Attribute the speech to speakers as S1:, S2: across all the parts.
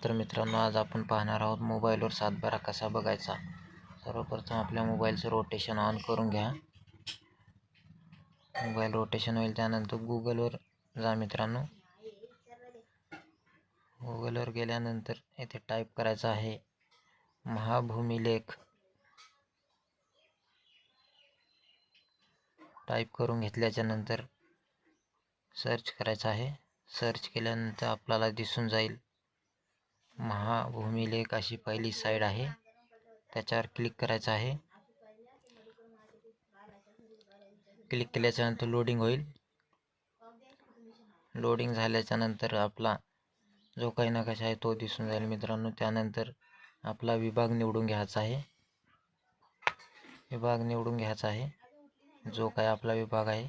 S1: तर मित्रांनो, आज आपण पाहणार आहोत मोबाईलवर सातबारा कसा बघायचा। सर्वप्रथम आपल्या मोबाईलचं रोटेशन ऑन करून घ्या। मोबाईल रोटेशन होईल त्यानंतर गुगलवर जा मित्रांनो। गुगलवर गेल्यानंतर येथे टाईप करायचं आहे महाभूमिलेख। टाईप करून घेतल्याच्या नंतर सर्च करायचं आहे। सर्च केल्यानंतर आपल्याला दिसून जाईल महाभूमिलेख अशी पहिली साईड आहे, त्याच्यावर क्लिक करायचं आहे। क्लिक केल्याच्या नंतर लोडिंग होईल। लोडिंग झाल्याच्या नंतर आपला जो काही नकाशा आहे तो दिसून जाईल मित्रांनो। त्यानंतर आपला विभाग निवडून घ्यायचा आहे। विभाग निवडून घ्यायचा आहे जो काही आपला विभाग आहे।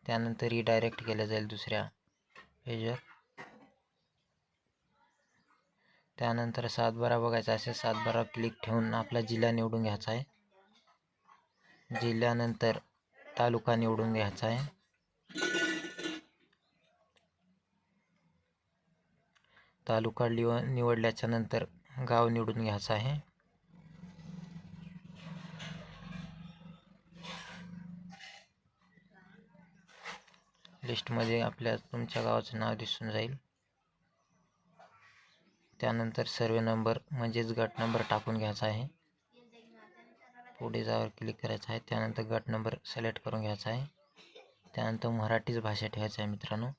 S1: त्यानंतर रिडायरेक्ट केलं जाईल दुसऱ्या पेजवर। त्यानंतर सातबारा बघायचा असेल, सातबारा क्लिक ठेवून आपला जिल्हा निवडून घ्यायचा आहे। जिल्ह्यानंतर तालुका निवडून घ्यायचा आहे। तालुका निवडल्याच्या नंतर गाव निवडून घ्यायचं आहे। लिस्टमध्ये आपल्या तुमच्या गावाचं नाव दिसून जाईल। त्यानंतर सर्वे नंबर म्हणजेच गट नंबर टाकून घ्यायचा आहे। पुढे जावर क्लिक करायचं आहे। त्यानंतर गट नंबर सिलेक्ट करून घ्यायचा आहे। त्यानंतर मराठीच भाषा ठेवायची आहे मित्रांनो।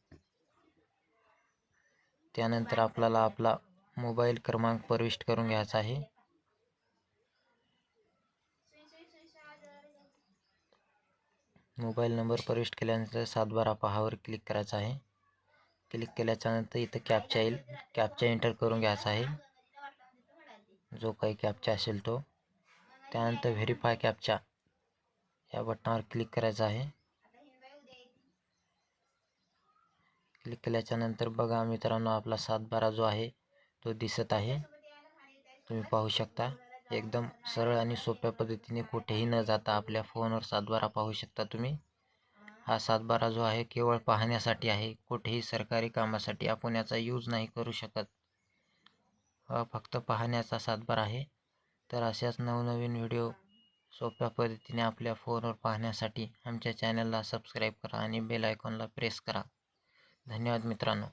S1: त्यानंतर आपल्याला आपला मोबाईल क्रमांक प्रविष्ट करून घ्यायचा आहे। मोबाईल नंबर प्रविष्ट केल्यानंतर सातबारा पहावर क्लिक करायचं आहे। क्लिक केल्याच्या नंतर इथं कॅप्चा येईल, कॅप्चा एंटर करून घ्यायचा आहे, जो काही कॅप्चा असेल तो। त्यानंतर व्हेरीफाय कॅप्चा या बटनावर क्लिक करायचं आहे। क्लिक केल्याच्या नंतर बघा मित्रांनो, आपला सातबारा जो आहे तो दिसत आहे, तुम्ही पाहू शकता। एकदम सरळ आणि सोप्या पद्धतीने कुठेही न जाता आपल्या फोनवर सातबारा पाहू शकता तुम्ही। हा सातबारा जो आहे केवळ पाहण्यासाठी आहे, कुठेही सरकारी कामासाठी आपण याचा यूज नाही करू शकत। हा फक्त पाहण्याचा सातबारा आहे। तर अशाच नवनवीन व्हिडिओ सोप्या पद्धतीने आपल्या फोनवर पाहण्यासाठी आमच्या चॅनलला सबस्क्राईब करा आणि बेल आयकॉनला प्रेस करा। धन्यवाद मित्रांनो।